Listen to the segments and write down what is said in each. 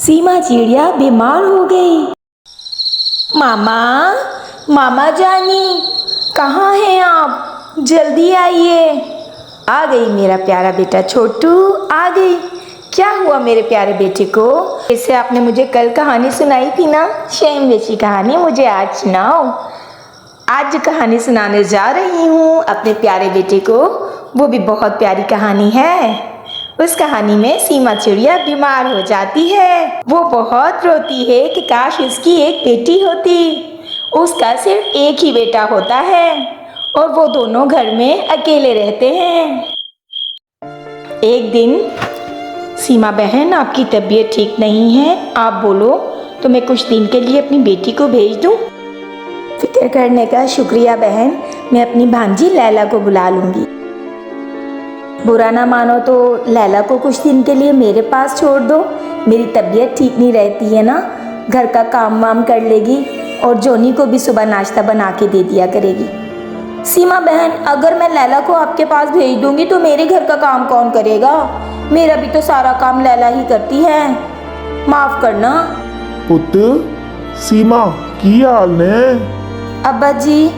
सीमा चिड़िया बीमार हो गई। मामा, मामा जानी, कहाँ हैं आप? जल्दी आइए। आ गई मेरा प्यारा बेटा छोटू, आ गई। क्या हुआ मेरे प्यारे बेटे को? जैसे आपने मुझे कल कहानी सुनाई थी ना, सेम वैसी कहानी मुझे आज सुनाओ। आज कहानी सुनाने जा रही हूँ अपने प्यारे बेटे को, वो भी बहुत प्यारी कहानी है। उस कहानी में सीमा चिड़िया बीमार हो जाती है। वो बहुत रोती है कि काश उसकी एक बेटी होती। उसका सिर्फ एक ही बेटा होता है और वो दोनों घर में अकेले रहते हैं। एक दिन, सीमा बहन, आपकी तबीयत ठीक नहीं है, आप बोलो तो मैं कुछ दिन के लिए अपनी बेटी को भेज दूँ। फिक्र करने का शुक्रिया बहन, मैं अपनी भांजी लैला को बुला लूँगी। बुरा ना मानो तो लैला को कुछ दिन के लिए मेरे पास छोड़ दो। मेरी तबीयत ठीक नहीं रहती है ना, घर का काम वाम कर लेगी और जोनी को भी सुबह नाश्ता बना के दे दिया करेगी। सीमा बहन, अगर मैं लैला को आपके पास भेज दूंगी तो मेरे घर का काम कौन करेगा? मेरा भी तो सारा काम लैला ही करती है, माफ़ करना। पुत्र, सीमा की हाल ने? अब्बा जी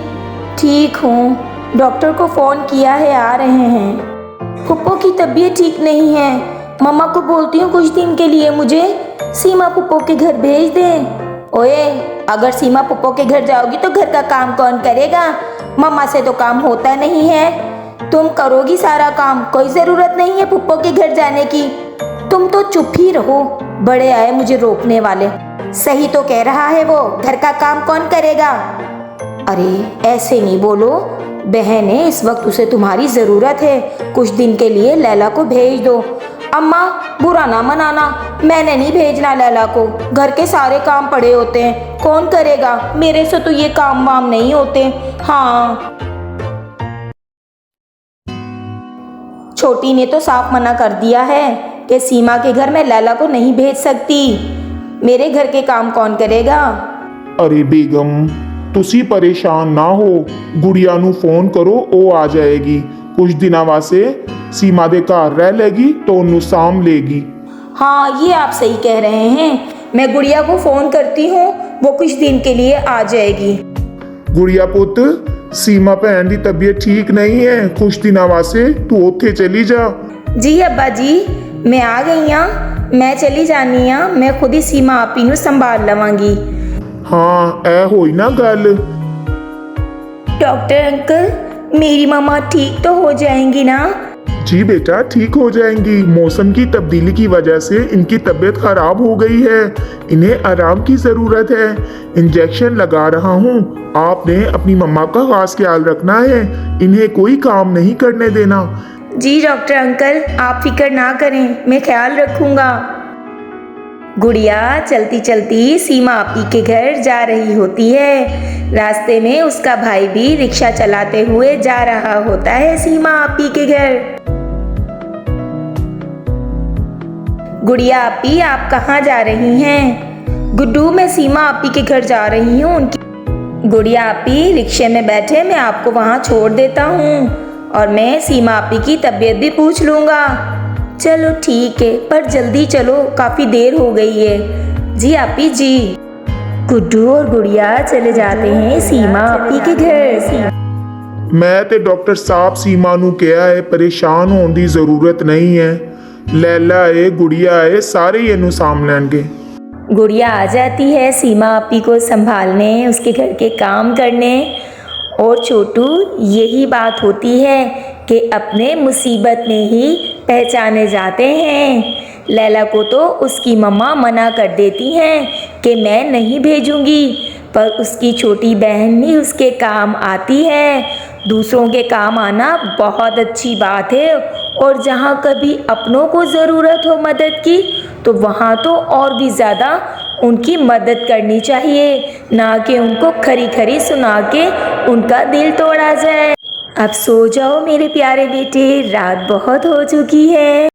ठीक हूँ, डॉक्टर को फ़ोन किया है, आ रहे हैं। पुप्पो की तबीयत ठीक नहीं है, मम्मा को बोलती हूँ कुछ दिन के लिए मुझे सीमा पुप्पो के घर भेज दें। ओए, अगर सीमा पुप्पो के घर जाओगी तो घर का काम कौन करेगा? मम्मा से तो काम होता नहीं है, तुम करोगी सारा काम, कोई ज़रूरत नहीं है पुप्पो के घर जाने की। तुम तो चुप ही रहो, बड़े आए मुझे रोकने वाले। सही तो कह रहा है वो, घर का काम कौन करेगा? अरे ऐसे नहीं बोलो बहन, है इस वक्त उसे तुम्हारी ज़रूरत है, कुछ दिन के लिए लैला को भेज दो। अम्मा, बुरा ना मनाना, मैंने नहीं भेजना लैला को, घर के सारे काम पड़े होते हैं, कौन करेगा? मेरे से तो ये काम वाम नहीं होते। हाँ, छोटी ने तो साफ मना कर दिया है कि सीमा के घर मैं लैला को नहीं भेज सकती, मेरे घर के काम कौन करेगा? अरे बेगम, तुसी परेशान ना हो, गुड़िया नू फोन करो, ओ आ जाएगी। कुछ दिना वास्ते सीमा दे घर रह लेगी तो उन्नू साम लेगी। हाँ, ये आप सही कह रहे हैं, मैं गुड़िया को फ़ोन करती हूँ, वो कुछ दिन के लिए आ जाएगी। गुड़िया पुत्र, सीमा भैन दी तबीयत ठीक नहीं है, कुछ दिना वास्ते तू उत्थे चली जा। जी अब्बा जी, मैं आ गई हाँ, मैं चली जानी हाँ, मैं खुद ही सीमा आपी नू संभाल लवांगी। हाँ, ऐ होई ना गल। डॉक्टर अंकल, मेरी मम्मा ठीक तो हो जाएंगी ना? जी बेटा, ठीक हो जाएंगी। मौसम की तब्दीली की वजह से इनकी तबीयत खराब हो गई है, इन्हें आराम की ज़रूरत है। इंजेक्शन लगा रहा हूँ, आपने अपनी मम्मा का खास ख्याल रखना है, इन्हें कोई काम नहीं करने देना। जी डॉक्टर अंकल, आप फिक्र ना करें, मैं ख्याल रखूँगा। गुड़िया चलती चलती सीमा आपी के घर जा रही होती है। रास्ते में उसका भाई भी रिक्शा चलाते हुए जा रहा होता है सीमा आपी के घर। गुड़िया आपी, आप कहाँ जा रही हैं? गुड्डू, मैं सीमा आपी के घर जा रही हूँ, उनकी। गुड़िया आपी, रिक्शे में बैठे, मैं आपको वहाँ छोड़ देता हूँ और मैं सीमा आपी की तबीयत भी पूछ लूँगा। चलो ठीक है, पर जल्दी चलो, काफ़ी देर हो गई है। जी आपी जी। गुड्डू और गुड़िया चले जाते हैं सीमा आपी के घर। मैं ते डॉक्टर साहब सीमा नू कहा है, परेशान होने की जरूरत नहीं है, लैला है, गुड़िया है, सारे ही इनू साम लैणगे। गुड़िया आ जाती है सीमा आपी को संभालने, उसके घर के काम करने। और छोटू, यही बात होती है कि अपने मुसीबत में ही पहचाने जाते हैं। लैला को तो उसकी मम्मा मना कर देती हैं कि मैं नहीं भेजूंगी, पर उसकी छोटी बहन ही उसके काम आती है। दूसरों के काम आना बहुत अच्छी बात है, और जहाँ कभी अपनों को ज़रूरत हो मदद की तो वहाँ तो और भी ज़्यादा उनकी मदद करनी चाहिए, ना कि उनको खरी खरी सुना के उनका दिल तोड़ा जाए। अब सो जाओ मेरे प्यारे बेटे, रात बहुत हो चुकी है।